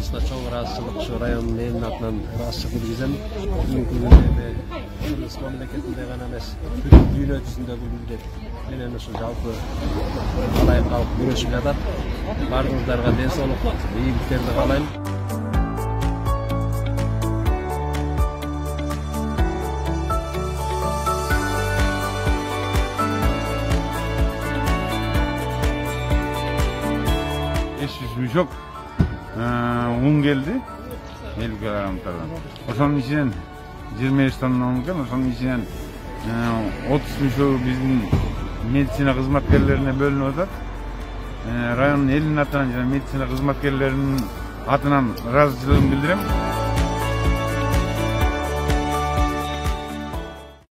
башта чоң ыраазычылык ушу райондун элинин атынан ыраазычылык билгизем. Бүгүнкү күндө эми Кыргыз мамлекетинде гана эмес, бүт дүйнө жүзүндө бул милдет менен ушу жалпы калайык калып күрөшүп жатат. Бардыгыңыздарга ден соолук, ийгиликтерди каалайм. Мешок un geldi el ülkelerden. Ошонун ичинен 25 тонна un экен, ошонун ичинен 30 мешогу биздин медицина кызматкерлерине бөлүнүп атат. Райондун элинин атынан жана медицина кызматкерлеринин атынан ыраазычылыгымды билдирем.